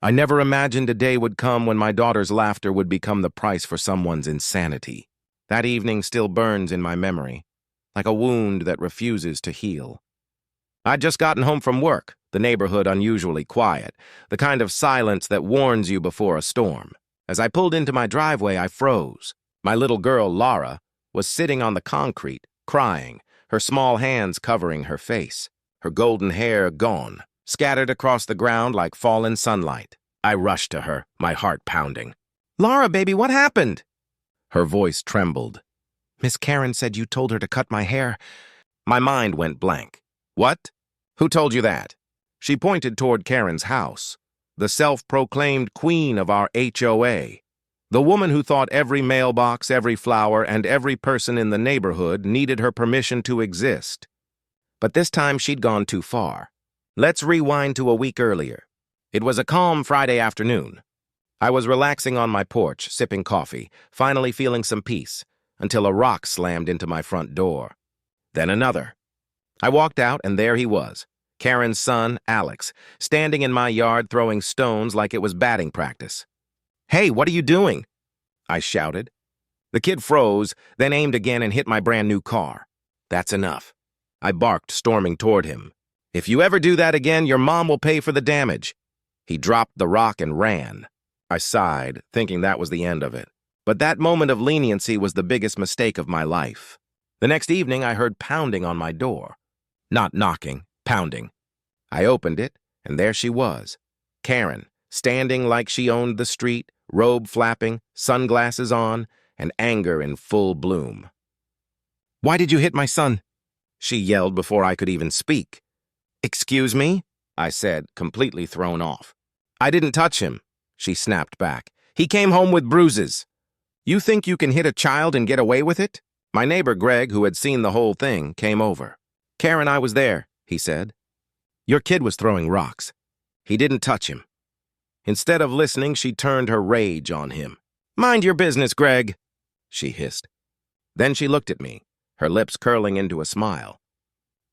I never imagined a day would come when my daughter's laughter would become the price for someone's insanity. That evening still burns in my memory, like a wound that refuses to heal. I'd just gotten home from work, the neighborhood unusually quiet, the kind of silence that warns you before a storm. As I pulled into my driveway, I froze. My little girl, Laura, was sitting on the concrete, crying, her small hands covering her face, her golden hair gone, scattered across the ground like fallen sunlight. I rushed to her, my heart pounding. "Laura, baby, what happened?" Her voice trembled. "Miss Karen said you told her to cut my hair." My mind went blank. "What? Who told you that?" She pointed toward Karen's house, the self-proclaimed queen of our HOA, the woman who thought every mailbox, every flower, and every person in the neighborhood needed her permission to exist. But this time she'd gone too far. Let's rewind to a week earlier. It was a calm Friday afternoon. I was relaxing on my porch, sipping coffee, finally feeling some peace, until a rock slammed into my front door. Then another. I walked out, and there he was, Karen's son, Alex, standing in my yard throwing stones like it was batting practice. "Hey, what are you doing?" I shouted. The kid froze, then aimed again and hit my brand new car. "That's enough," I barked, storming toward him. "If you ever do that again, your mom will pay for the damage." He dropped the rock and ran. I sighed, thinking that was the end of it. But that moment of leniency was the biggest mistake of my life. The next evening, I heard pounding on my door. Not knocking, pounding. I opened it, and there she was, Karen, standing like she owned the street, robe flapping, sunglasses on, and anger in full bloom. "Why did you hit my son?" she yelled before I could even speak. "Excuse me?" I said, completely thrown off. "I didn't touch him," she snapped back. "He came home with bruises." "You think you can hit a child and get away with it?" My neighbor Greg, who had seen the whole thing, came over. "Karen, I was there," he said. "Your kid was throwing rocks. He didn't touch him." Instead of listening, she turned her rage on him. "Mind your business, Greg," she hissed. Then she looked at me, her lips curling into a smile.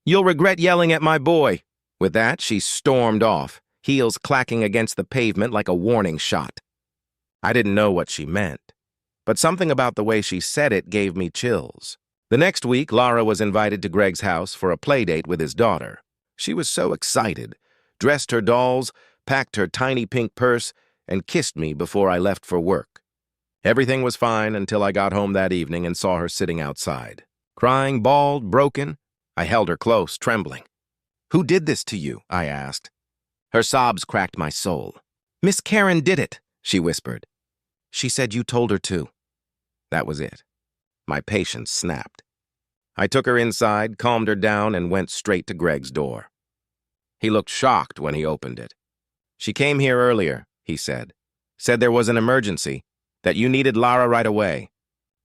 "You'll regret yelling at my boy." With that, she stormed off, heels clacking against the pavement like a warning shot. I didn't know what she meant, but something about the way she said it gave me chills. The next week, Lara was invited to Greg's house for a play date with his daughter. She was so excited, dressed her dolls, packed her tiny pink purse, and kissed me before I left for work. Everything was fine until I got home that evening and saw her sitting outside. Crying, bawled, broken, I held her close, trembling. "Who did this to you?" I asked. Her sobs cracked my soul. "Miss Karen did it," she whispered. "She said you told her to." That was it. My patience snapped. I took her inside, calmed her down, and went straight to Greg's door. He looked shocked when he opened it. "She came here earlier," he said. "Said there was an emergency, that you needed Lara right away."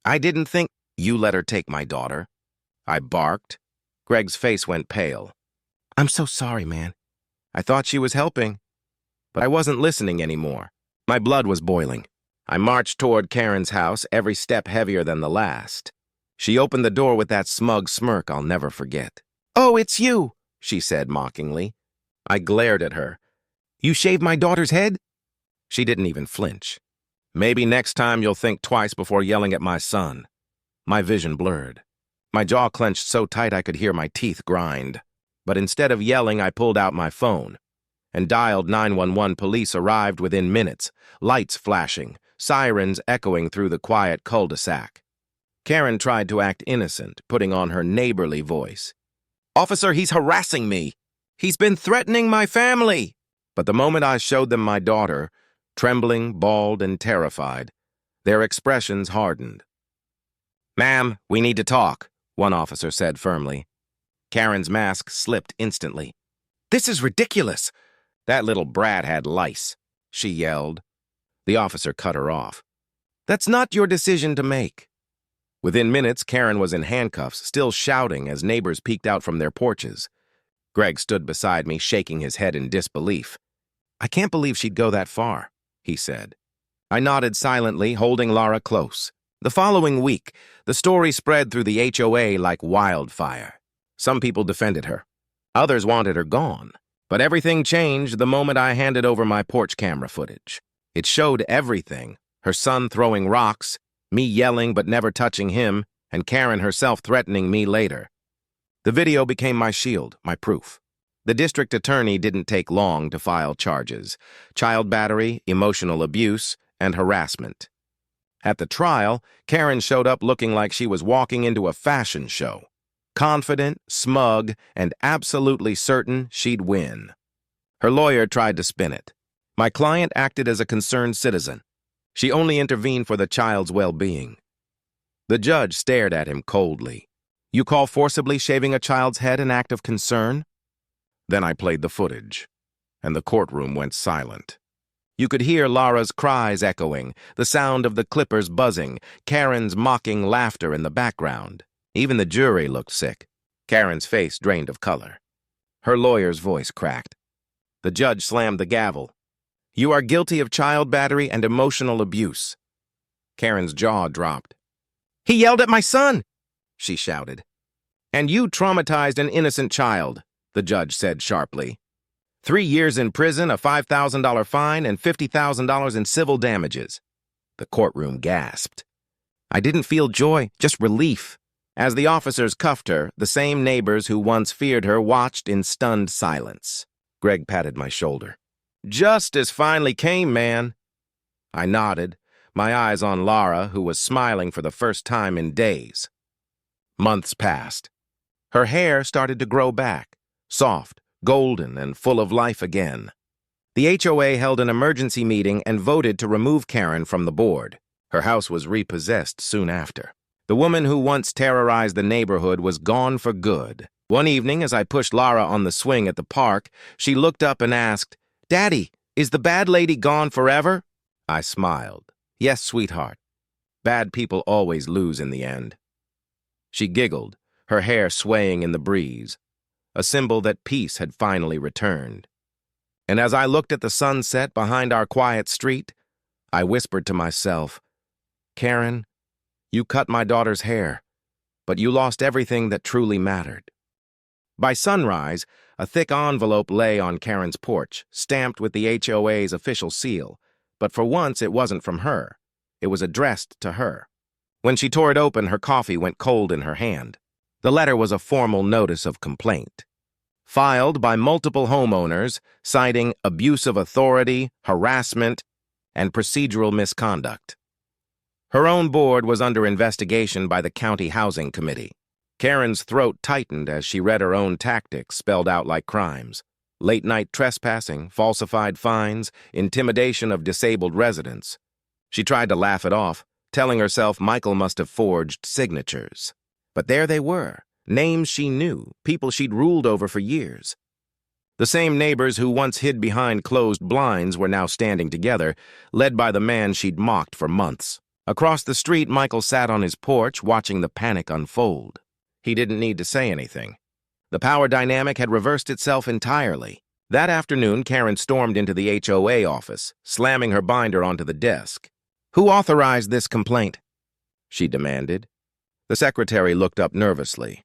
"I didn't think—" "You let her take my daughter." I barked. Greg's face went pale. "I'm so sorry, man. I thought she was helping." But I wasn't listening anymore. My blood was boiling. I marched toward Karen's house, every step heavier than the last. She opened the door with that smug smirk I'll never forget. "Oh, it's you," she said mockingly. I glared at her. "You shaved my daughter's head?" She didn't even flinch. "Maybe next time you'll think twice before yelling at my son." My vision blurred. My jaw clenched so tight I could hear my teeth grind. But instead of yelling, I pulled out my phone and dialed 911. Police arrived within minutes, lights flashing, sirens echoing through the quiet cul-de-sac. Karen tried to act innocent, putting on her neighborly voice. "Officer, he's harassing me. He's been threatening my family." But the moment I showed them my daughter, trembling, bald, and terrified, their expressions hardened. "Ma'am, we need to talk," one officer said firmly. Karen's mask slipped instantly. "This is ridiculous." "That little brat had lice," she yelled. The officer cut her off. "That's not your decision to make." Within minutes, Karen was in handcuffs, still shouting as neighbors peeked out from their porches. Greg stood beside me, shaking his head in disbelief. "I can't believe she'd go that far," he said. I nodded silently, holding Lara close. The following week, the story spread through the HOA like wildfire. Some people defended her. Others wanted her gone. But everything changed the moment I handed over my porch camera footage. It showed everything: her son throwing rocks, me yelling but never touching him, and Karen herself threatening me later. The video became my shield, my proof. The district attorney didn't take long to file charges: child battery, emotional abuse, and harassment. At the trial, Karen showed up looking like she was walking into a fashion show. Confident, smug, and absolutely certain she'd win. Her lawyer tried to spin it. My client acted as a concerned citizen. She only intervened for the child's well-being. The judge stared at him coldly. You call forcibly shaving a child's head an act of concern? Then I played the footage, and the courtroom went silent. You could hear Lara's cries echoing, the sound of the clippers buzzing, Karen's mocking laughter in the background. Even the jury looked sick. Karen's face drained of color. Her lawyer's voice cracked. The judge slammed the gavel. You are guilty of child battery and emotional abuse. Karen's jaw dropped. He yelled at my son, she shouted. And you traumatized an innocent child, the judge said sharply. 3 years in prison, a $5,000 fine, and $50,000 in civil damages. The courtroom gasped. I didn't feel joy, just relief. As the officers cuffed her, the same neighbors who once feared her watched in stunned silence. Greg patted my shoulder. Justice finally came, man. I nodded, my eyes on Lara, who was smiling for the first time in days. Months passed. Her hair started to grow back, soft, golden, and full of life again. The HOA held an emergency meeting and voted to remove Karen from the board. Her house was repossessed soon after. The woman who once terrorized the neighborhood was gone for good. One evening, as I pushed Lara on the swing at the park, she looked up and asked, Daddy, is the bad lady gone forever? I smiled. Yes, sweetheart. Bad people always lose in the end. She giggled, her hair swaying in the breeze, a symbol that peace had finally returned. And as I looked at the sunset behind our quiet street, I whispered to myself, Karen, you cut my daughter's hair, but you lost everything that truly mattered. By sunrise, a thick envelope lay on Karen's porch, stamped with the HOA's official seal, but for once it wasn't from her. It was addressed to her. When she tore it open, her coffee went cold in her hand. The letter was a formal notice of complaint, filed by multiple homeowners, citing abuse of authority, harassment, and procedural misconduct. Her own board was under investigation by the County Housing Committee. Karen's throat tightened as she read her own tactics spelled out like crimes: late-night trespassing, falsified fines, intimidation of disabled residents. She tried to laugh it off, telling herself Michael must have forged signatures. But there they were, names she knew, people she'd ruled over for years. The same neighbors who once hid behind closed blinds were now standing together, led by the man she'd mocked for months. Across the street, Michael sat on his porch, watching the panic unfold. He didn't need to say anything. The power dynamic had reversed itself entirely. That afternoon, Karen stormed into the HOA office, slamming her binder onto the desk. Who authorized this complaint? She demanded. The secretary looked up nervously.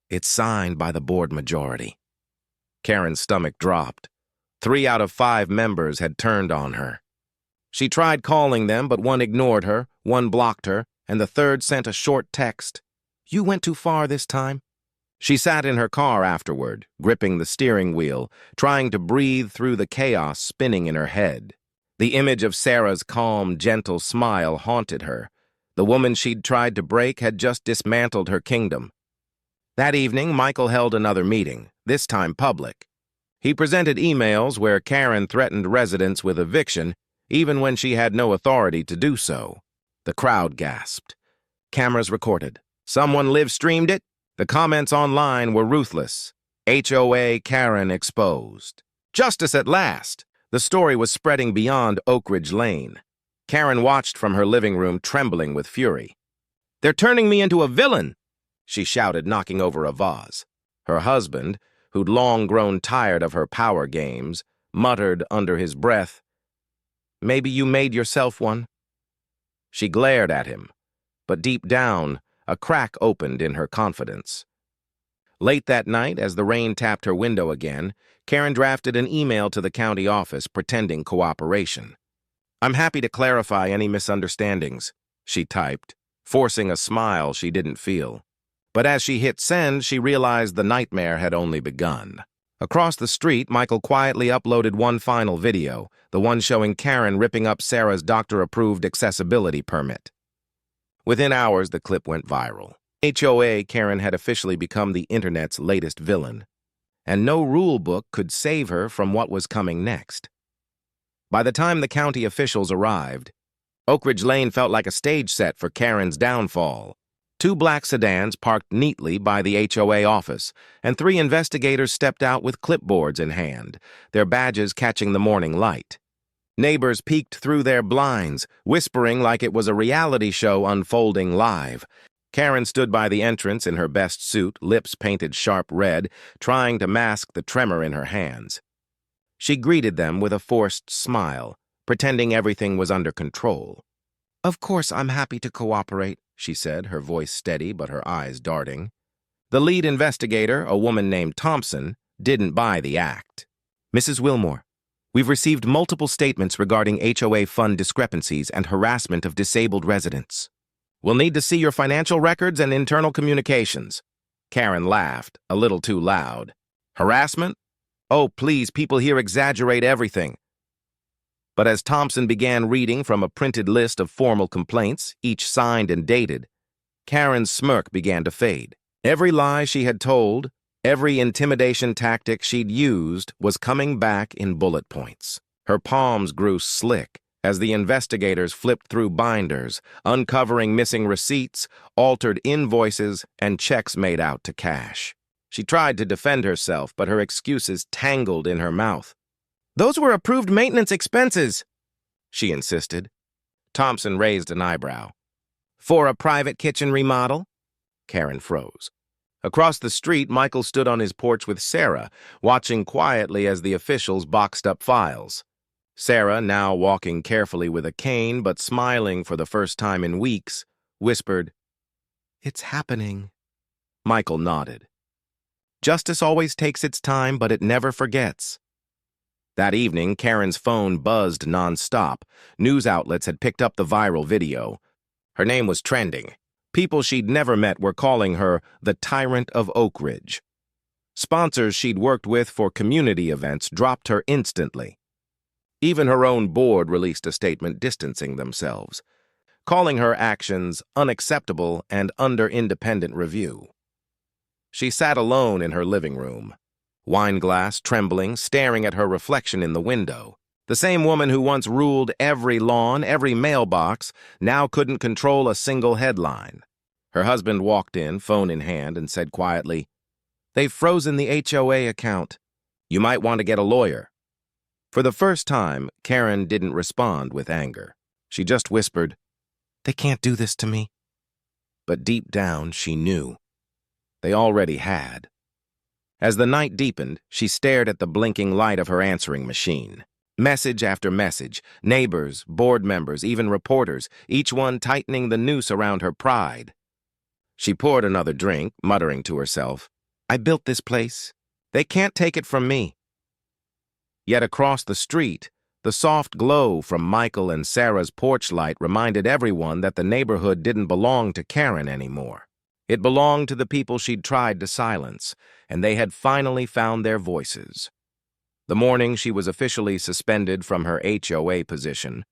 It's signed by the board majority. Karen's stomach dropped. 3 out of 5 members had turned on her. She tried calling them, but one ignored her, one blocked her, and the third sent a short text. You went too far this time. She sat in her car afterward, gripping the steering wheel, trying to breathe through the chaos spinning in her head. The image of Sarah's calm, gentle smile haunted her. The woman she'd tried to break had just dismantled her kingdom. That evening, Michael held another meeting, this time public. He presented emails where Karen threatened residents with eviction, even when she had no authority to do so. The crowd gasped. Cameras recorded. Someone live-streamed it. The comments online were ruthless. HOA Karen exposed. Justice at last. The story was spreading beyond Oak Ridge Lane. Karen watched from her living room, trembling with fury. They're turning me into a villain, she shouted, knocking over a vase. Her husband, who'd long grown tired of her power games, muttered under his breath, Maybe you made yourself one. She glared at him, but deep down, a crack opened in her confidence. Late that night, as the rain tapped her window again, Karen drafted an email to the county office pretending cooperation. "I'm happy to clarify any misunderstandings," she typed, forcing a smile she didn't feel. But as she hit send, she realized the nightmare had only begun. Across the street, Michael quietly uploaded one final video, the one showing Karen ripping up Sarah's doctor-approved accessibility permit. Within hours, the clip went viral. HOA Karen had officially become the internet's latest villain, and no rule book could save her from what was coming next. By the time the county officials arrived, Oak Ridge Lane felt like a stage set for Karen's downfall. 2 black sedans parked neatly by the HOA office, and 3 investigators stepped out with clipboards in hand, their badges catching the morning light. Neighbors peeked through their blinds, whispering like it was a reality show unfolding live. Karen stood by the entrance in her best suit, lips painted sharp red, trying to mask the tremor in her hands. She greeted them with a forced smile, pretending everything was under control. "Of course, I'm happy to cooperate," she said, her voice steady but her eyes darting. The lead investigator, a woman named Thompson, didn't buy the act. "Mrs. Wilmore, we've received multiple statements regarding HOA fund discrepancies and harassment of disabled residents. We'll need to see your financial records and internal communications." Karen laughed, a little too loud. "Harassment? Oh, please, people here exaggerate everything." But as Thompson began reading from a printed list of formal complaints, each signed and dated, Karen's smirk began to fade. Every lie she had told, every intimidation tactic she'd used was coming back in bullet points. Her palms grew slick as the investigators flipped through binders, uncovering missing receipts, altered invoices, and checks made out to cash. She tried to defend herself, but her excuses tangled in her mouth. "Those were approved maintenance expenses," she insisted. Thompson raised an eyebrow. "For a private kitchen remodel?" Karen froze. Across the street, Michael stood on his porch with Sarah, watching quietly as the officials boxed up files. Sarah, now walking carefully with a cane but smiling for the first time in weeks, whispered, "It's happening." Michael nodded. Justice always takes its time, but it never forgets. That evening, Karen's phone buzzed nonstop. News outlets had picked up the viral video. Her name was trending. People she'd never met were calling her the Tyrant of Oak Ridge. Sponsors she'd worked with for community events dropped her instantly. Even her own board released a statement distancing themselves, calling her actions unacceptable and under independent review. She sat alone in her living room, wineglass trembling, staring at her reflection in the window. The same woman who once ruled every lawn, every mailbox, now couldn't control a single headline. Her husband walked in, phone in hand, and said quietly, "They've frozen the HOA account. You might want to get a lawyer." For the first time, Karen didn't respond with anger. She just whispered, "They can't do this to me." But deep down, she knew. They already had. As the night deepened, she stared at the blinking light of her answering machine. Message after message, neighbors, board members, even reporters, each one tightening the noose around her pride. She poured another drink, muttering to herself, "I built this place. They can't take it from me." Yet across the street, the soft glow from Michael and Sarah's porch light reminded everyone that the neighborhood didn't belong to Karen anymore. It belonged to the people she'd tried to silence, and they had finally found their voices. The morning she was officially suspended from her HOA position,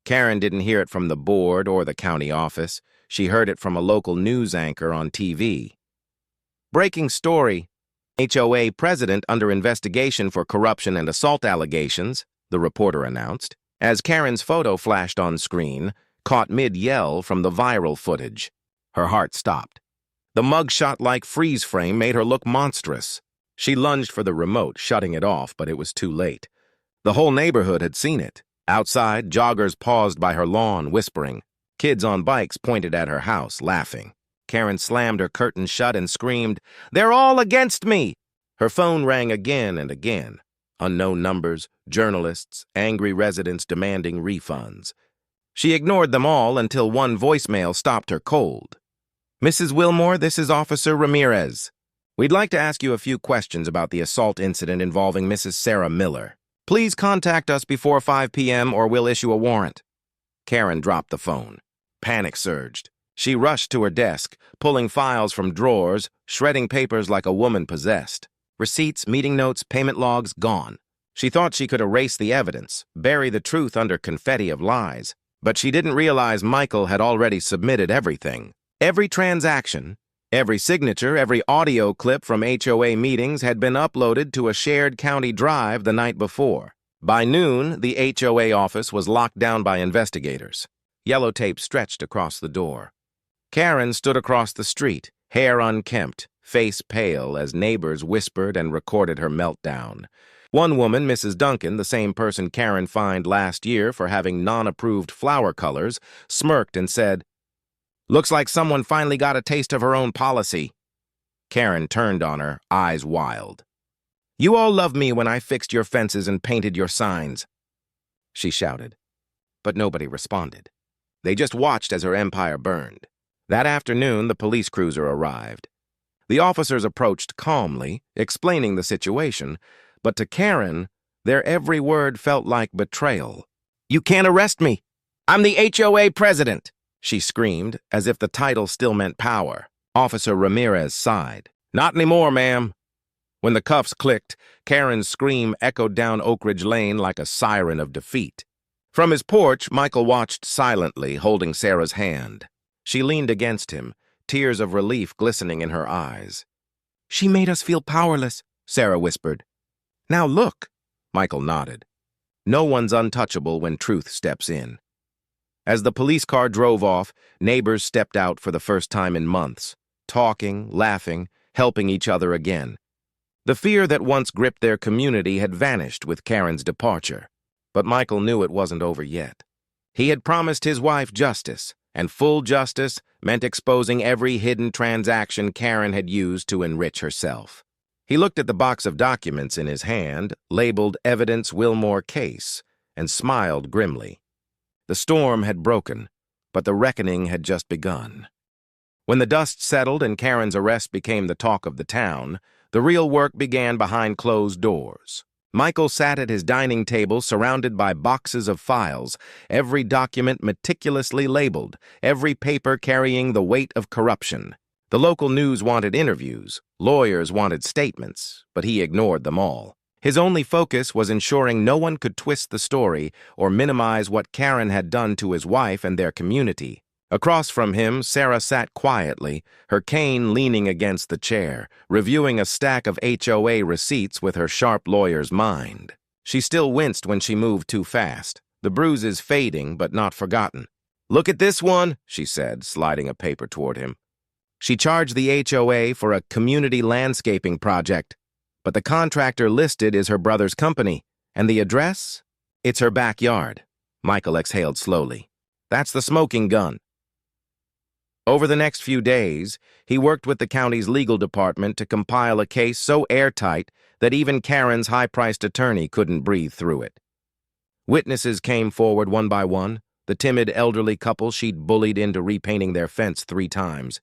Karen didn't hear it from the board or the county office. She heard it from a local news anchor on TV. "Breaking story. HOA president under investigation for corruption and assault allegations," the reporter announced, as Karen's photo flashed on screen, caught mid-yell from the viral footage. Her heart stopped. The mugshot-like freeze frame made her look monstrous. She lunged for the remote, shutting it off, but it was too late. The whole neighborhood had seen it. Outside, joggers paused by her lawn, whispering. Kids on bikes pointed at her house, laughing. Karen slammed her curtain shut and screamed, "They're all against me!" Her phone rang again and again. Unknown numbers, journalists, angry residents demanding refunds. She ignored them all until one voicemail stopped her cold. "Mrs. Wilmore, this is Officer Ramirez." We'd like to ask you a few questions about the assault incident involving Mrs. Sarah Miller. Please contact us before 5 p.m. or we'll issue a warrant." Karen dropped the phone. Panic surged. She rushed to her desk, pulling files from drawers, shredding papers like a woman possessed. Receipts, meeting notes, payment logs, gone. She thought she could erase the evidence, bury the truth under confetti of lies. But she didn't realize Michael had already submitted everything. Every transaction, every signature, every audio clip from HOA meetings had been uploaded to a shared county drive the night before. By noon, the HOA office was locked down by investigators. Yellow tape stretched across the door. Karen stood across the street, hair unkempt, face pale as neighbors whispered and recorded her meltdown. One woman, Mrs. Duncan, the same person Karen fined last year for having non-approved flower colors, smirked and said, "Looks like someone finally got a taste of her own policy." Karen turned on her, eyes wild. "You all loved me when I fixed your fences and painted your signs," she shouted. But nobody responded. They just watched as her empire burned. That afternoon, the police cruiser arrived. The officers approached calmly, explaining the situation, but to Karen, their every word felt like betrayal. "You can't arrest me! I'm the HOA president!" she screamed, as if the title still meant power. Officer Ramirez sighed. "Not anymore, ma'am." When the cuffs clicked, Karen's scream echoed down Oak Ridge Lane like a siren of defeat. From his porch, Michael watched silently, holding Sarah's hand. She leaned against him, tears of relief glistening in her eyes. "She made us feel powerless," Sarah whispered. "Now look," Michael nodded. No one's untouchable when truth steps in. As the police car drove off, neighbors stepped out for the first time in months, talking, laughing, helping each other again. The fear that once gripped their community had vanished with Karen's departure. But Michael knew it wasn't over yet. He had promised his wife justice, and full justice meant exposing every hidden transaction Karen had used to enrich herself. He looked at the box of documents in his hand, labeled Evidence Wilmore Case, and smiled grimly. The storm had broken, but the reckoning had just begun. When the dust settled and Karen's arrest became the talk of the town, the real work began behind closed doors. Michael sat at his dining table surrounded by boxes of files, every document meticulously labeled, every paper carrying the weight of corruption. The local news wanted interviews, lawyers wanted statements, but he ignored them all. His only focus was ensuring no one could twist the story or minimize what Karen had done to his wife and their community. Across from him, Sarah sat quietly, her cane leaning against the chair, reviewing a stack of HOA receipts with her sharp lawyer's mind. She still winced when she moved too fast, the bruises fading but not forgotten. "Look at this one," she said, sliding a paper toward him. She charged the HOA for a community landscaping project, but the contractor listed is her brother's company, and the address? It's her backyard. Michael exhaled slowly. That's the smoking gun. Over the next few days, he worked with the county's legal department to compile a case so airtight that even Karen's high-priced attorney couldn't breathe through it. Witnesses came forward one by one, the timid elderly couple she'd bullied into repainting their fence 3 times.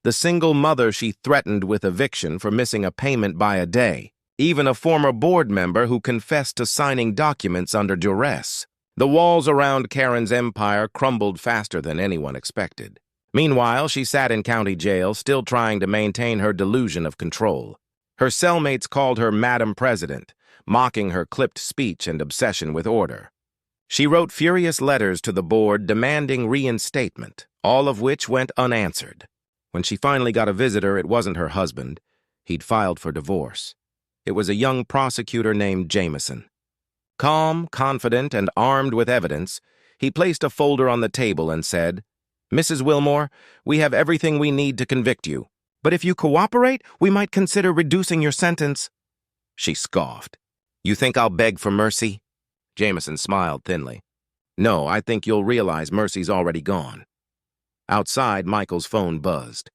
The single mother she threatened with eviction for missing a payment by a day. Even a former board member who confessed to signing documents under duress. The walls around Karen's empire crumbled faster than anyone expected. Meanwhile, she sat in county jail, still trying to maintain her delusion of control. Her cellmates called her Madam President, mocking her clipped speech and obsession with order. She wrote furious letters to the board demanding reinstatement, all of which went unanswered. When she finally got a visitor, it wasn't her husband. He'd filed for divorce. It was a young prosecutor named Jameson. Calm, confident, and armed with evidence, he placed a folder on the table and said, "Mrs. Wilmore, we have everything we need to convict you. But if you cooperate, we might consider reducing your sentence." She scoffed. "You think I'll beg for mercy?" Jameson smiled thinly. "No, I think you'll realize mercy's already gone." Outside, Michael's phone buzzed.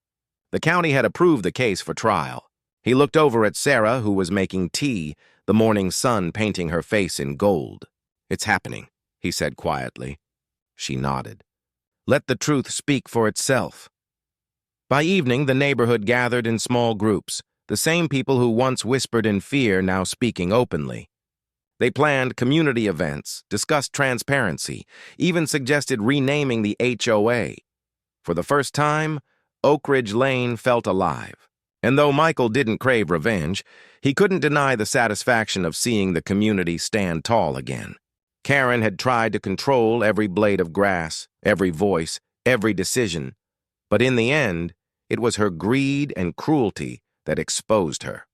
The county had approved the case for trial. He looked over at Sarah, who was making tea, the morning sun painting her face in gold. "It's happening," he said quietly. She nodded. "Let the truth speak for itself." By evening, the neighborhood gathered in small groups, The same people who once whispered in fear now speaking openly. They planned community events, discussed transparency, even suggested renaming the HOA. For the first time, Oak Ridge Lane felt alive. And though Michael didn't crave revenge, he couldn't deny the satisfaction of seeing the community stand tall again. Karen had tried to control every blade of grass, every voice, every decision, but in the end, it was her greed and cruelty that exposed her.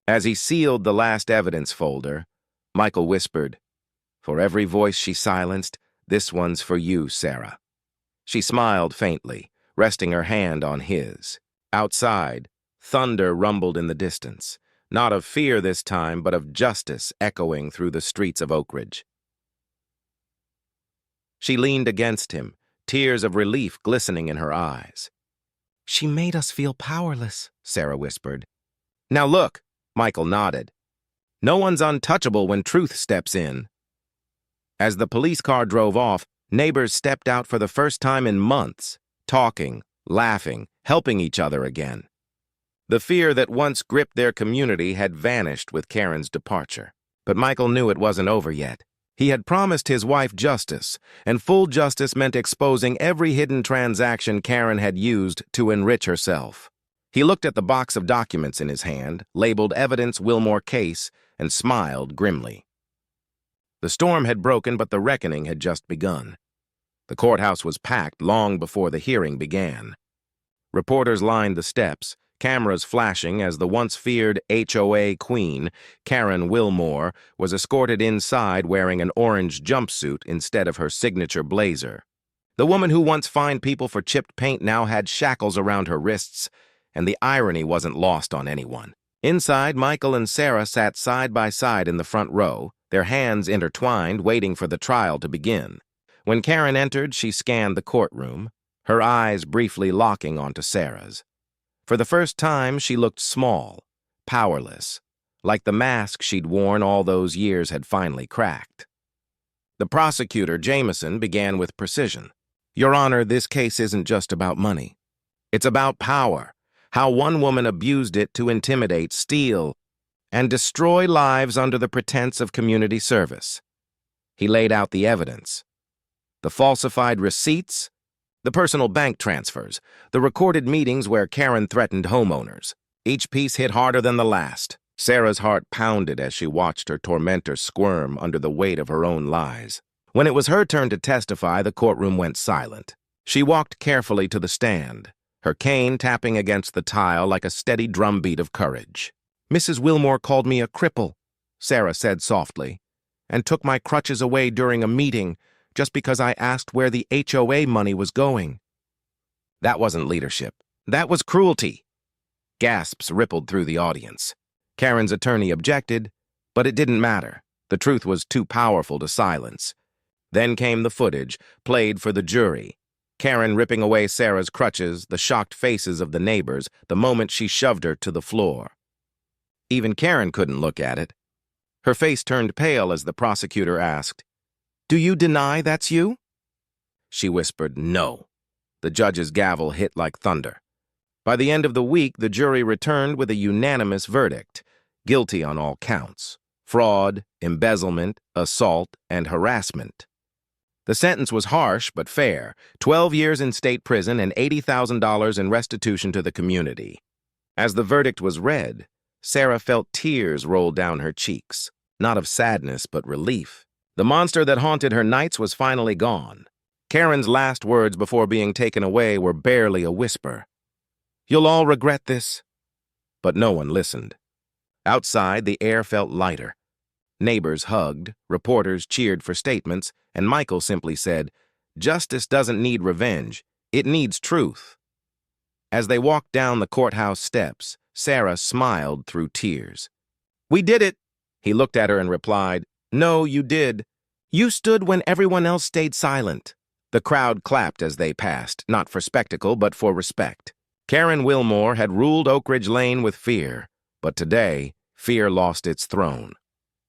As he sealed the last evidence folder, Michael whispered, "For every voice she silenced, this one's for you, Sarah." She smiled faintly, resting her hand on his. Outside, thunder rumbled in the distance, not of fear this time, but of justice echoing through the streets of Oak Ridge. She leaned against him, tears of relief glistening in her eyes. "She made us feel powerless," Sarah whispered. "Now look," Michael nodded. "No one's untouchable when truth steps in." As the police car drove off, neighbors stepped out for the first time in months, talking, laughing, helping each other again. The fear that once gripped their community had vanished with Karen's departure. But Michael knew it wasn't over yet. He had promised his wife justice, and full justice meant exposing every hidden transaction Karen had used to enrich herself. He looked at the box of documents in his hand, labeled Evidence Wilmore Case, and smiled grimly. The storm had broken, but the reckoning had just begun. The courthouse was packed long before the hearing began. Reporters lined the steps, cameras flashing as the once-feared HOA queen, Karen Wilmore, was escorted inside wearing an orange jumpsuit instead of her signature blazer. The woman who once fined people for chipped paint now had shackles around her wrists, and the irony wasn't lost on anyone. Inside, Michael and Sarah sat side by side in the front row, their hands intertwined, waiting for the trial to begin. When Karen entered, she scanned the courtroom, her eyes briefly locking onto Sarah's. For the first time, she looked small, powerless, like the mask she'd worn all those years had finally cracked. The prosecutor, Jameson, began with precision. "Your Honor, this case isn't just about money. It's about power, how one woman abused it to intimidate, steal, and destroy lives under the pretense of community service." He laid out the evidence. The falsified receipts, the personal bank transfers, the recorded meetings where Karen threatened homeowners. Each piece hit harder than the last. Sarah's heart pounded as she watched her tormentor squirm under the weight of her own lies. When it was her turn to testify, the courtroom went silent. She walked carefully to the stand, her cane tapping against the tile like a steady drumbeat of courage. "Mrs. Wilmore called me a cripple," Sarah said softly, "and took my crutches away during a meeting just because I asked where the HOA money was going." That wasn't leadership. That was cruelty. Gasps rippled through the audience. Karen's attorney objected, but it didn't matter. The truth was too powerful to silence. Then came the footage, played for the jury. Karen ripping away Sarah's crutches, the shocked faces of the neighbors, the moment she shoved her to the floor. Even Karen couldn't look at it. Her face turned pale as the prosecutor asked, "Do you deny that's you?" She whispered, "No." The judge's gavel hit like thunder. By the end of the week, the jury returned with a unanimous verdict, guilty on all counts: fraud, embezzlement, assault, and harassment. The sentence was harsh but fair: 12 years in state prison and $80,000 in restitution to the community. As the verdict was read, Sarah felt tears roll down her cheeks, not of sadness but relief. The monster that haunted her nights was finally gone. Karen's last words before being taken away were barely a whisper. "You'll all regret this." But no one listened. Outside, the air felt lighter. Neighbors hugged, reporters cheered for statements, and Michael simply said, "Justice doesn't need revenge, it needs truth." As they walked down the courthouse steps, Sarah smiled through tears. "We did it." He looked at her and replied, "No, you did. You stood when everyone else stayed silent." The crowd clapped as they passed, not for spectacle, but for respect. Karen Wilmore had ruled Oak Ridge Lane with fear, but today, fear lost its throne.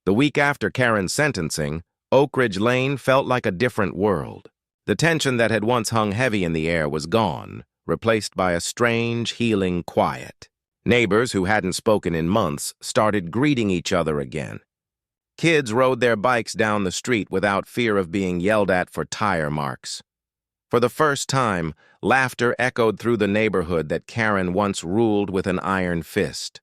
The week after Karen's sentencing, Oak Ridge Lane felt like a different world. The tension that had once hung heavy in the air was gone, replaced by a strange, healing quiet. Neighbors who hadn't spoken in months started greeting each other again. Kids rode their bikes down the street without fear of being yelled at for tire marks. For the first time, laughter echoed through the neighborhood that Karen once ruled with an iron fist.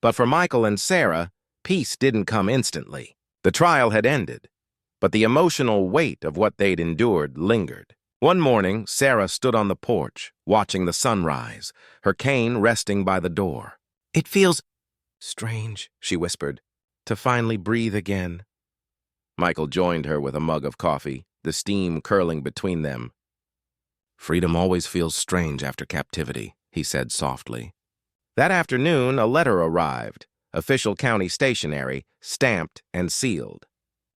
But for Michael and Sarah, peace didn't come instantly. The trial had ended, but the emotional weight of what they'd endured lingered. One morning, Sarah stood on the porch, watching the sunrise, her cane resting by the door. "It feels strange," she whispered, "to finally breathe again." Michael joined her with a mug of coffee, the steam curling between them. "Freedom always feels strange after captivity," he said softly. That afternoon, a letter arrived, official county stationery, stamped and sealed.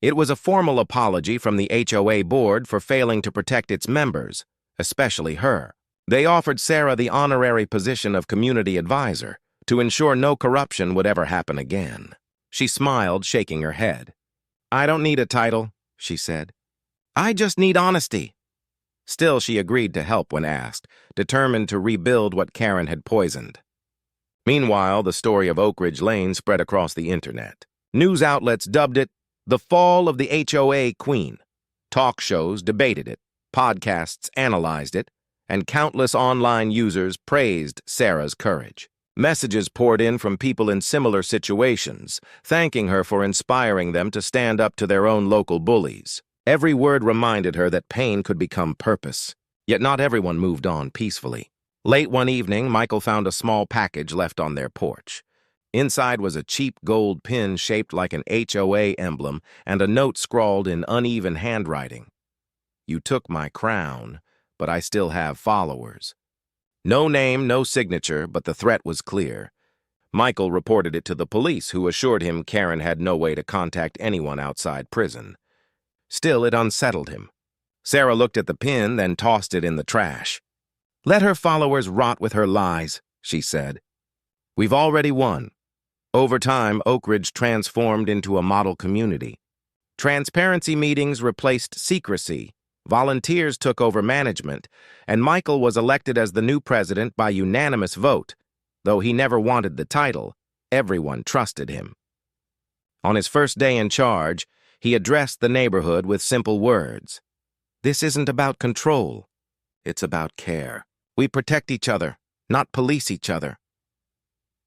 It was a formal apology from the HOA board for failing to protect its members, especially her. They offered Sarah the honorary position of community advisor to ensure no corruption would ever happen again. She smiled, shaking her head. "I don't need a title," she said. "I just need honesty." Still, she agreed to help when asked, determined to rebuild what Karen had poisoned. Meanwhile, the story of Oak Ridge Lane spread across the internet. News outlets dubbed it the fall of the HOA Queen. Talk shows debated it, podcasts analyzed it, and countless online users praised Sarah's courage. Messages poured in from people in similar situations, thanking her for inspiring them to stand up to their own local bullies. Every word reminded her that pain could become purpose. Yet not everyone moved on peacefully. Late one evening, Michael found a small package left on their porch. Inside was a cheap gold pin shaped like an HOA emblem and a note scrawled in uneven handwriting. "You took my crown, but I still have followers." No name, no signature, but the threat was clear. Michael reported it to the police, who assured him Karen had no way to contact anyone outside prison. Still, it unsettled him. Sarah looked at the pin, then tossed it in the trash. "Let her followers rot with her lies," she said. "We've already won." Over time, Oak Ridge transformed into a model community. Transparency meetings replaced secrecy, volunteers took over management, and Michael was elected as the new president by unanimous vote. Though he never wanted the title, everyone trusted him. On his first day in charge, he addressed the neighborhood with simple words. "This isn't about control. It's about care. We protect each other, not police each other."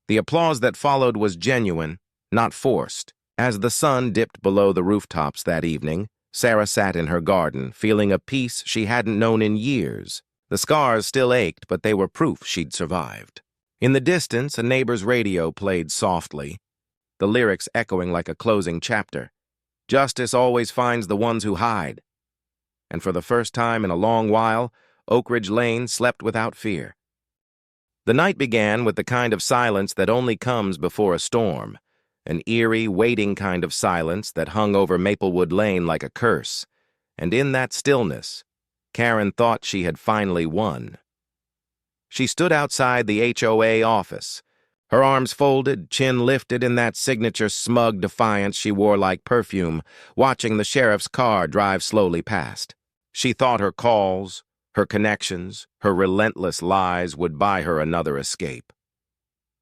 The applause that followed was genuine, not forced. As the sun dipped below the rooftops that evening, Sarah sat in her garden, feeling a peace she hadn't known in years. The scars still ached, but they were proof she'd survived. In the distance, a neighbor's radio played softly, the lyrics echoing like a closing chapter. "Justice always finds the ones who hide." And for the first time in a long while, Oak Ridge Lane slept without fear. The night began with the kind of silence that only comes before a storm, an eerie, waiting kind of silence that hung over Maplewood Lane like a curse. And in that stillness, Karen thought she had finally won. She stood outside the HOA office, her arms folded, chin lifted in that signature smug defiance she wore like perfume, watching the sheriff's car drive slowly past. She thought her calls, her connections, her relentless lies would buy her another escape.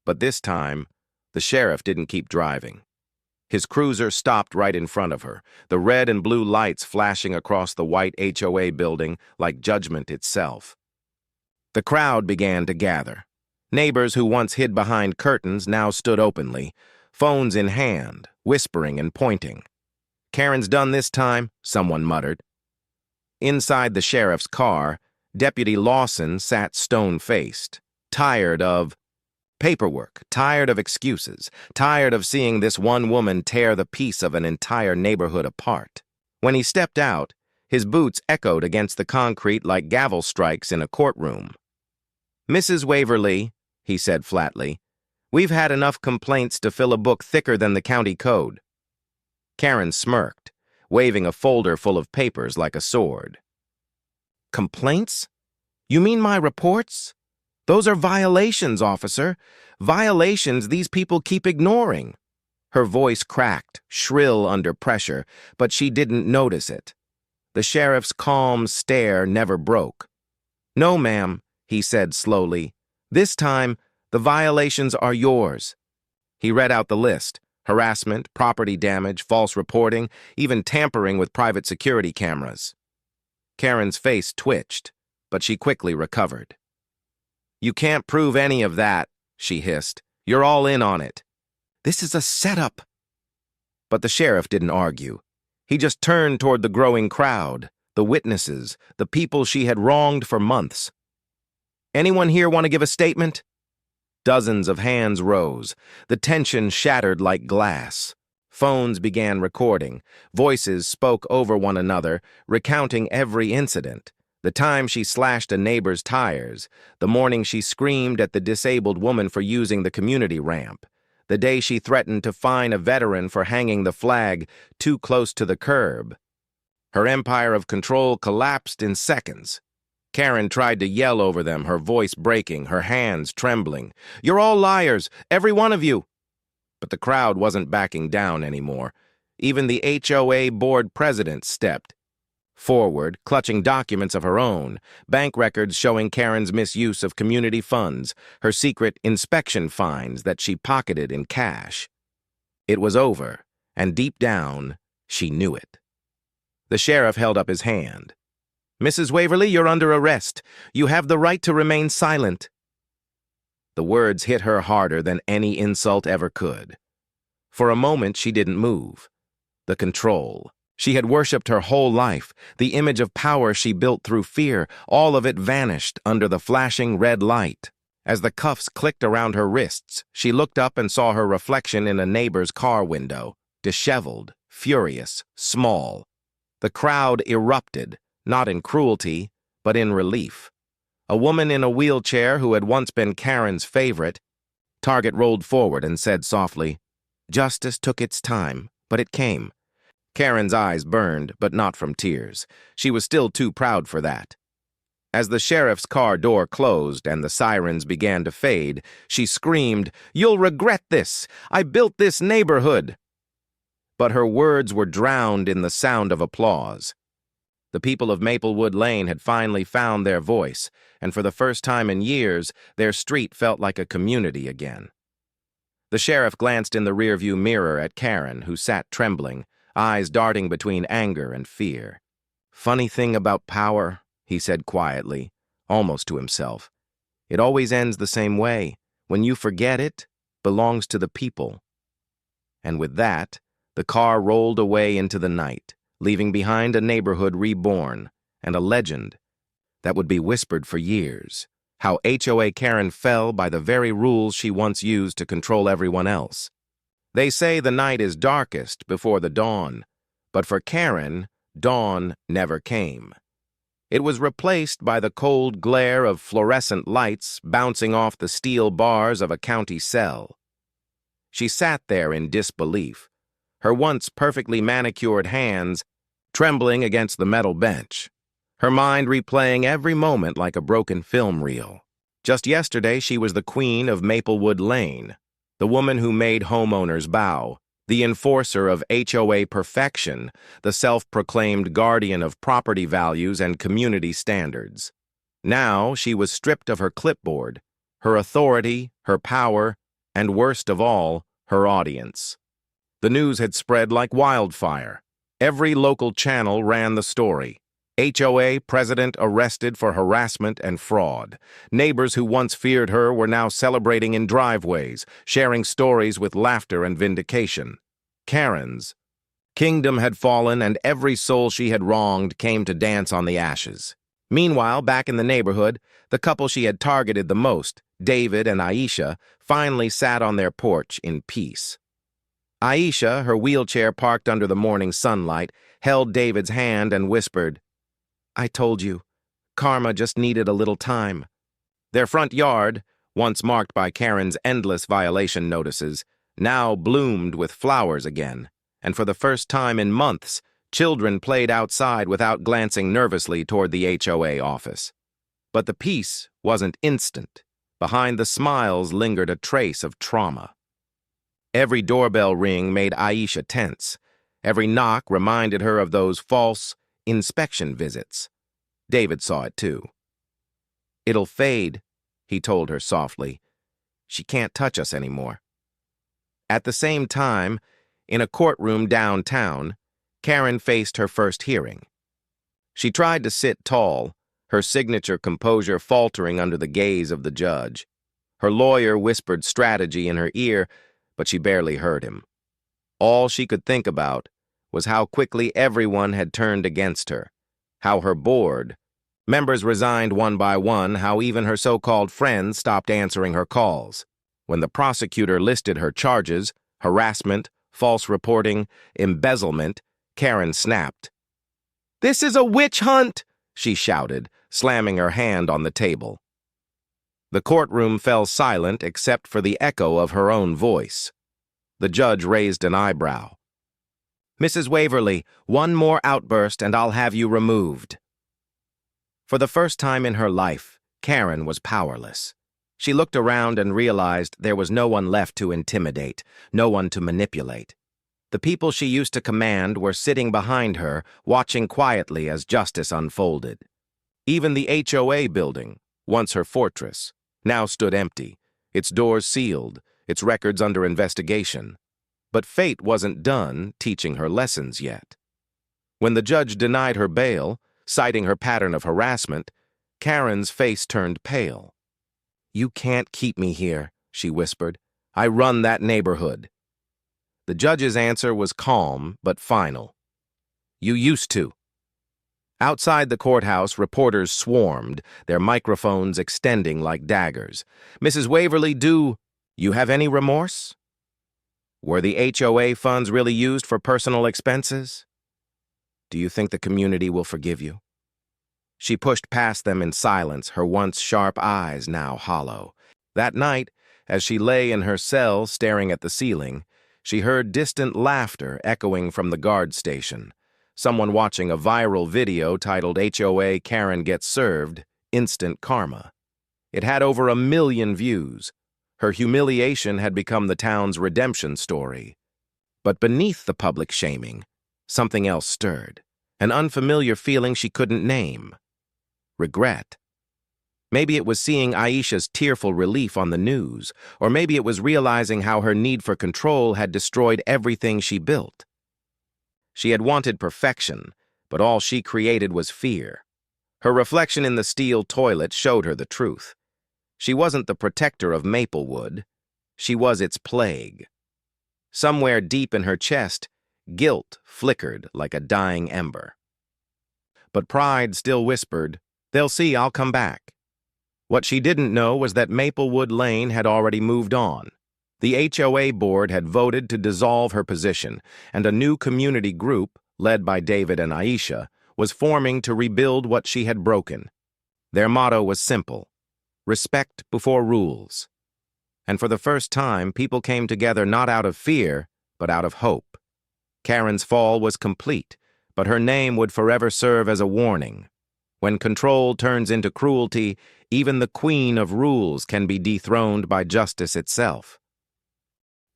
But this time, the sheriff didn't keep driving. His cruiser stopped right in front of her, the red and blue lights flashing across the white HOA building like judgment itself. The crowd began to gather. Neighbors who once hid behind curtains now stood openly, phones in hand, whispering and pointing. "Karen's done this time," someone muttered. Inside the sheriff's car, Deputy Lawson sat stone-faced, tired of paperwork, tired of excuses, tired of seeing this one woman tear the peace of an entire neighborhood apart. When he stepped out, his boots echoed against the concrete like gavel strikes in a courtroom. "Mrs. Waverly," he said flatly, "we've had enough complaints to fill a book thicker than the county code." Karen smirked, waving a folder full of papers like a sword. "Complaints? You mean my reports? Those are violations, officer. Violations these people keep ignoring." Her voice cracked, shrill under pressure, but she didn't notice it. The sheriff's calm stare never broke. "No, ma'am," he said slowly. "This time, The violations are yours." He read out the list: harassment, property damage, false reporting, even tampering with private security cameras. Karen's face twitched, but she quickly recovered. "You can't prove any of that," she hissed. "You're all in on it." "This is a setup." But the sheriff didn't argue. He just turned toward the growing crowd, the witnesses, the people she had wronged for months. "Anyone here want to give a statement?" Dozens of hands rose. The tension shattered like glass. Phones began recording. Voices spoke over one another, recounting every incident. The time she slashed a neighbor's tires, the morning she screamed at the disabled woman for using the community ramp, the day she threatened to fine a veteran for hanging the flag too close to the curb. Her empire of control collapsed in seconds. Karen tried to yell over them, her voice breaking, her hands trembling. "You're all liars, every one of you!" But the crowd wasn't backing down anymore. Even the HOA board president stepped forward, clutching documents of her own, bank records showing Karen's misuse of community funds, her secret inspection fines that she pocketed in cash. It was over, and deep down, she knew it. The sheriff held up his hand. "Mrs. Waverly, you're under arrest. You have the right to remain silent." The words hit her harder than any insult ever could. For a moment, she didn't move. The control. She had worshipped her whole life. The image of power she built through fear, all of it vanished under the flashing red light. As the cuffs clicked around her wrists, she looked up and saw her reflection in a neighbor's car window, disheveled, furious, small. The crowd erupted, not in cruelty, but in relief. A woman in a wheelchair who had once been Karen's favorite. Target rolled forward and said softly, "Justice took its time, but it came." Karen's eyes burned, but not from tears. She was still too proud for that. As the sheriff's car door closed and the sirens began to fade, she screamed, "You'll regret this! I built this neighborhood!" But her words were drowned in the sound of applause. The people of Maplewood Lane had finally found their voice, and for the first time in years, their street felt like a community again. The sheriff glanced in the rearview mirror at Karen, who sat trembling, eyes darting between anger and fear. "Funny thing about power," he said quietly, almost to himself. "It always ends the same way. When you forget it, belongs to the people." And with that, the car rolled away into the night, leaving behind a neighborhood reborn and a legend that would be whispered for years. How HOA Karen fell by the very rules she once used to control everyone else. They say the night is darkest before the dawn, but for Karen, dawn never came. It was replaced by the cold glare of fluorescent lights bouncing off the steel bars of a county cell. She sat there in disbelief, her once perfectly manicured hands trembling against the metal bench, her mind replaying every moment like a broken film reel. Just yesterday, she was the queen of Maplewood Lane, the woman who made homeowners bow, the enforcer of HOA perfection, the self-proclaimed guardian of property values and community standards. Now she was stripped of her clipboard, her authority, her power, and worst of all, her audience. The news had spread like wildfire. Every local channel ran the story. HOA president arrested for harassment and fraud. Neighbors who once feared her were now celebrating in driveways, sharing stories with laughter and vindication. Karen's kingdom had fallen, and every soul she had wronged came to dance on the ashes. Meanwhile, back in the neighborhood, the couple she had targeted the most, David and Aisha, finally sat on their porch in peace. Aisha, her wheelchair parked under the morning sunlight, held David's hand and whispered, "I told you, karma just needed a little time." Their front yard, once marked by Karen's endless violation notices, now bloomed with flowers again, and for the first time in months, children played outside without glancing nervously toward the HOA office. But the peace wasn't instant. Behind the smiles lingered a trace of trauma. Every doorbell ring made Aisha tense. Every knock reminded her of those false inspection visits. David saw it too. "It'll fade," he told her softly. She can't touch us anymore. At the same time, in a courtroom downtown, Karen faced her first hearing. She tried to sit tall, her signature composure faltering under the gaze of the judge. Her lawyer whispered strategy in her ear, but she barely heard him. All she could think about was how quickly everyone had turned against her, how her board, members resigned one by one, how even her so-called friends stopped answering her calls. When the prosecutor listed her charges, harassment, false reporting, embezzlement, Karen snapped. "This is a witch hunt!" she shouted, slamming her hand on the table. The courtroom fell silent except for the echo of her own voice. The judge raised an eyebrow. "Mrs. Waverly, one more outburst and I'll have you removed." For the first time in her life, Karen was powerless. She looked around and realized there was no one left to intimidate, no one to manipulate. The people she used to command were sitting behind her, watching quietly as justice unfolded. Even the HOA building, once her fortress, now stood empty, its doors sealed, its records under investigation. But fate wasn't done teaching her lessons yet. When the judge denied her bail, citing her pattern of harassment, Karen's face turned pale. "You can't keep me here," she whispered. "I run that neighborhood." The judge's answer was calm but final. "You used to." Outside the courthouse, reporters swarmed, their microphones extending like daggers. "Mrs. Waverly, do you have any remorse? Were the HOA funds really used for personal expenses? Do you think the community will forgive you?" She pushed past them in silence, her once sharp eyes now hollow. That night, as she lay in her cell staring at the ceiling, she heard distant laughter echoing from the guard station. Someone watching a viral video titled HOA Karen Gets Served, Instant Karma. It had over 1 million views. Her humiliation had become the town's redemption story. But beneath the public shaming, something else stirred, an unfamiliar feeling she couldn't name. Regret. Maybe it was seeing Aisha's tearful relief on the news, or maybe it was realizing how her need for control had destroyed everything she built. She had wanted perfection, but all she created was fear. Her reflection in the steel toilet showed her the truth. She wasn't the protector of Maplewood. She was its plague. Somewhere deep in her chest, guilt flickered like a dying ember. But pride still whispered, "They'll see I'll come back." What she didn't know was that Maplewood Lane had already moved on. The HOA board had voted to dissolve her position, and a new community group, led by David and Aisha, was forming to rebuild what she had broken. Their motto was simple: respect before rules. And for the first time, people came together not out of fear, but out of hope. Karen's fall was complete, but her name would forever serve as a warning. When control turns into cruelty, even the queen of rules can be dethroned by justice itself.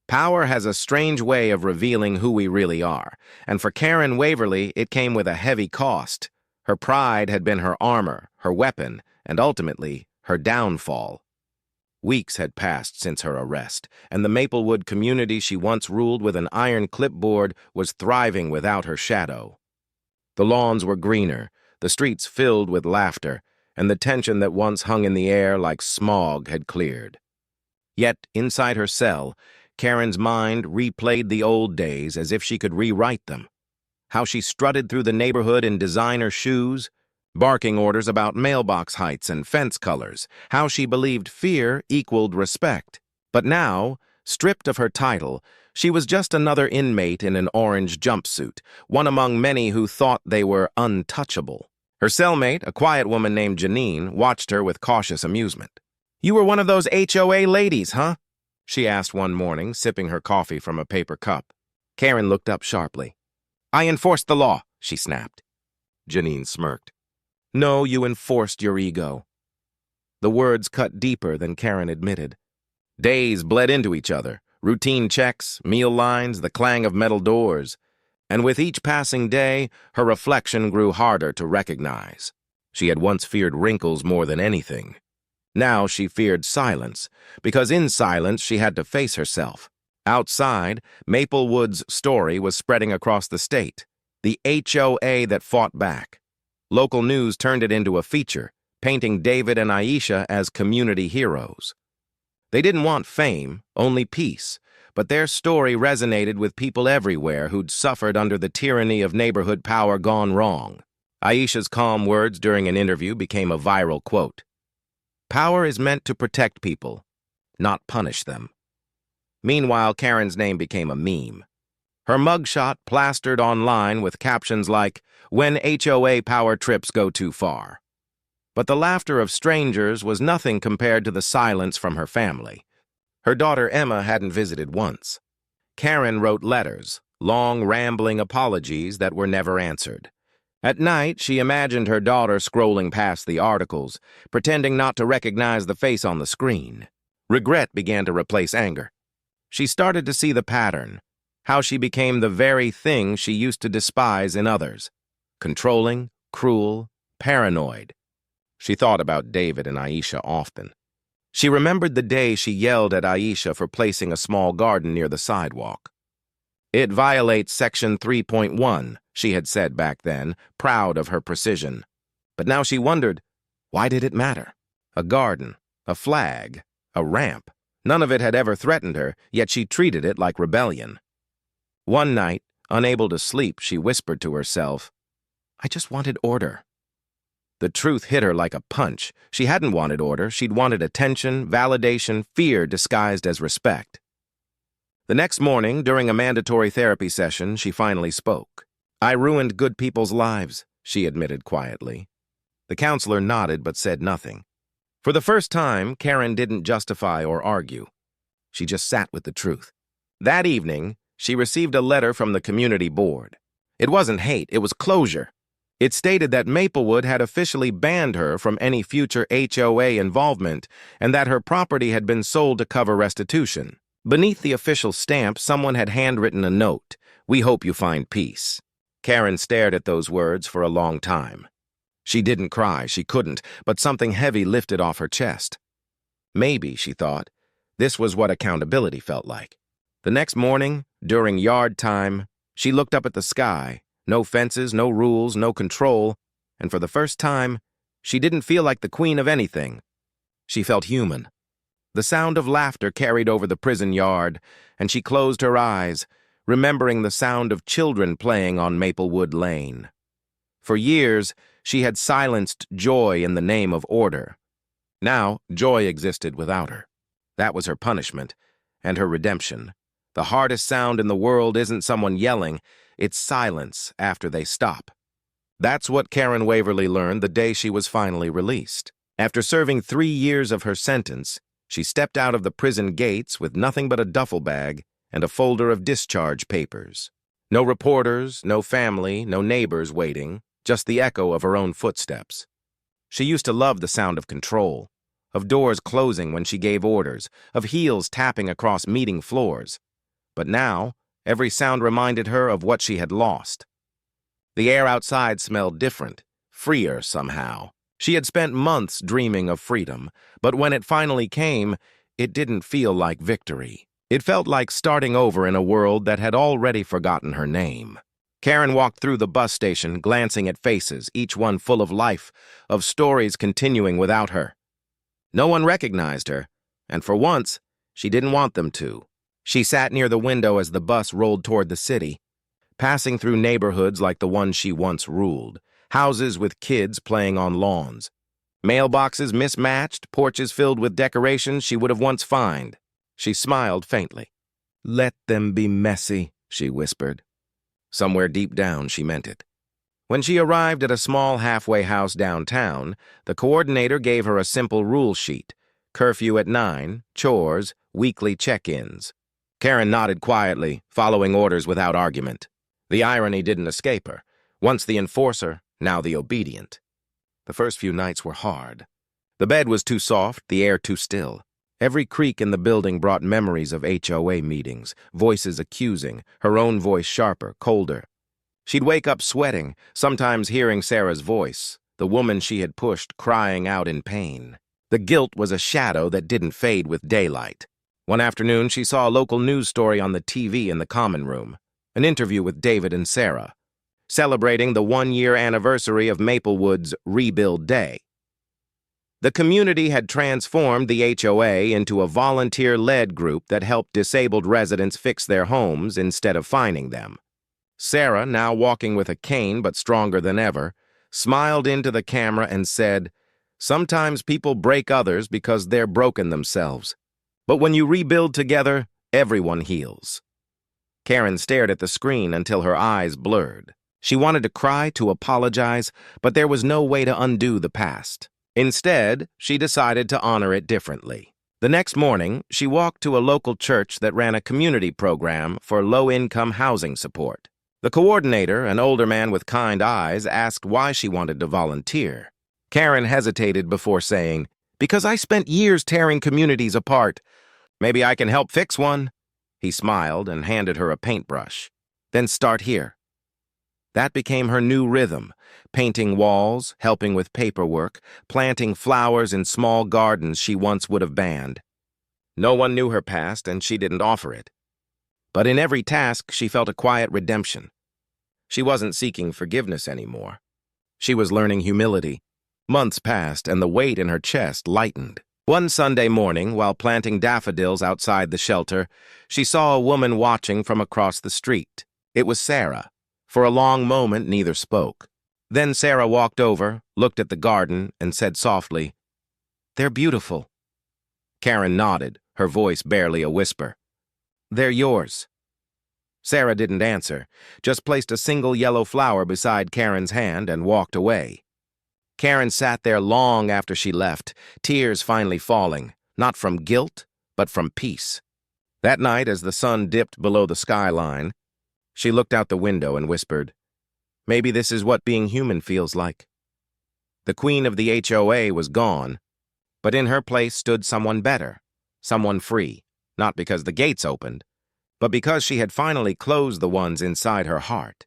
Power has a strange way of revealing who we really are, and for Karen Waverly, it came with a heavy cost. Her pride had been her armor, her weapon, and ultimately, her downfall. Weeks had passed since her arrest, and the Maplewood community she once ruled with an iron clipboard was thriving without her shadow. The lawns were greener, the streets filled with laughter, and the tension that once hung in the air like smog had cleared. Yet, inside her cell, Karen's mind replayed the old days as if she could rewrite them. How she strutted through the neighborhood in designer shoes, barking orders about mailbox heights and fence colors, how she believed fear equaled respect. But now, stripped of her title, she was just another inmate in an orange jumpsuit, one among many who thought they were untouchable. Her cellmate, a quiet woman named Janine, watched her with cautious amusement. "You were one of those HOA ladies, huh?" she asked one morning, sipping her coffee from a paper cup. Karen looked up sharply. "I enforced the law," she snapped. Janine smirked. "No, you enforced your ego." The words cut deeper than Karen admitted. Days bled into each other, routine checks, meal lines, the clang of metal doors. And with each passing day, her reflection grew harder to recognize. She had once feared wrinkles more than anything. Now she feared silence, because in silence she had to face herself. Outside, Maplewood's story was spreading across the state. The HOA that fought back. Local news turned it into a feature, painting David and Aisha as community heroes. They didn't want fame, only peace, but their story resonated with people everywhere who'd suffered under the tyranny of neighborhood power gone wrong. Aisha's calm words during an interview became a viral quote. "Power is meant to protect people, not punish them." Meanwhile, Karen's name became a meme. Her mugshot plastered online with captions like, "When HOA power trips go too far." But the laughter of strangers was nothing compared to the silence from her family. Her daughter Emma hadn't visited once. Karen wrote letters, long, rambling apologies that were never answered. At night, she imagined her daughter scrolling past the articles, pretending not to recognize the face on the screen. Regret began to replace anger. She started to see the pattern, how she became the very thing she used to despise in others. Controlling, cruel, paranoid. She thought about David and Aisha often. She remembered the day she yelled at Aisha for placing a small garden near the sidewalk. "It violates Section 3.1, she had said back then, proud of her precision. But now she wondered, why did it matter? A garden, a flag, a ramp. None of it had ever threatened her, yet she treated it like rebellion. One night, unable to sleep, she whispered to herself, "I just wanted order." The truth hit her like a punch. She hadn't wanted order. She'd wanted attention, validation, fear disguised as respect. The next morning, during a mandatory therapy session, she finally spoke. "I ruined good people's lives," she admitted quietly. The counselor nodded but said nothing. For the first time, Karen didn't justify or argue. She just sat with the truth. That evening, she received a letter from the community board. It wasn't hate, it was closure. It stated that Maplewood had officially banned her from any future HOA involvement and that her property had been sold to cover restitution. Beneath the official stamp, someone had handwritten a note, "We hope you find peace." Karen stared at those words for a long time. She didn't cry, she couldn't, but something heavy lifted off her chest. Maybe, she thought, this was what accountability felt like. The next morning, during yard time, she looked up at the sky. No fences, no rules, no control, and for the first time, she didn't feel like the queen of anything. She felt human. The sound of laughter carried over the prison yard, and she closed her eyes, remembering the sound of children playing on Maplewood Lane. For years, she had silenced joy in the name of order. Now, joy existed without her. That was her punishment, and her redemption. The hardest sound in the world isn't someone yelling, it's silence after they stop. That's what Karen Waverly learned the day she was finally released. After serving 3 years of her sentence, she stepped out of the prison gates with nothing but a duffel bag and a folder of discharge papers. No reporters, no family, no neighbors waiting, just the echo of her own footsteps. She used to love the sound of control, of doors closing when she gave orders, of heels tapping across meeting floors. But now, every sound reminded her of what she had lost. The air outside smelled different, freer somehow. She had spent months dreaming of freedom, but when it finally came, it didn't feel like victory. It felt like starting over in a world that had already forgotten her name. Karen walked through the bus station, glancing at faces, each one full of life, of stories continuing without her. No one recognized her, and for once, she didn't want them to. She sat near the window as the bus rolled toward the city, passing through neighborhoods like the one she once ruled, houses with kids playing on lawns, mailboxes mismatched, porches filled with decorations she would have once found. She smiled faintly. "Let them be messy," she whispered. Somewhere deep down, she meant it. When she arrived at a small halfway house downtown, the coordinator gave her a simple rule sheet: curfew at 9, chores, weekly check-ins. Karen nodded quietly, following orders without argument. The irony didn't escape her. Once the enforcer, now the obedient. The first few nights were hard. The bed was too soft, the air too still. Every creak in the building brought memories of HOA meetings, voices accusing, her own voice sharper, colder. She'd wake up sweating, sometimes hearing Sarah's voice, the woman she had pushed crying out in pain. The guilt was a shadow that didn't fade with daylight. One afternoon, she saw a local news story on the TV in the common room, an interview with David and Sarah, celebrating the one-year anniversary of Maplewood's Rebuild Day. The community had transformed the HOA into a volunteer-led group that helped disabled residents fix their homes instead of fining them. Sarah, now walking with a cane but stronger than ever, smiled into the camera and said, "Sometimes people break others because they're broken themselves. But when you rebuild together, everyone heals." Karen stared at the screen until her eyes blurred. She wanted to cry, to apologize, but there was no way to undo the past. Instead, she decided to honor it differently. The next morning, she walked to a local church that ran a community program for low-income housing support. The coordinator, an older man with kind eyes, asked why she wanted to volunteer. Karen hesitated before saying, "Because I spent years tearing communities apart. Maybe I can help fix one." He smiled and handed her a paintbrush. "Then start here." That became her new rhythm, painting walls, helping with paperwork, planting flowers in small gardens she once would have banned. No one knew her past, and she didn't offer it. But in every task, she felt a quiet redemption. She wasn't seeking forgiveness anymore. She was learning humility. Months passed, and the weight in her chest lightened. One Sunday morning, while planting daffodils outside the shelter, she saw a woman watching from across the street. It was Sarah. For a long moment, neither spoke. Then Sarah walked over, looked at the garden, and said softly, "They're beautiful." Karen nodded, her voice barely a whisper. "They're yours." Sarah didn't answer, just placed a single yellow flower beside Karen's hand and walked away. Karen sat there long after she left, tears finally falling, not from guilt, but from peace. That night, as the sun dipped below the skyline, she looked out the window and whispered, "Maybe this is what being human feels like." The queen of the HOA was gone, but in her place stood someone better, someone free, not because the gates opened, but because she had finally closed the ones inside her heart.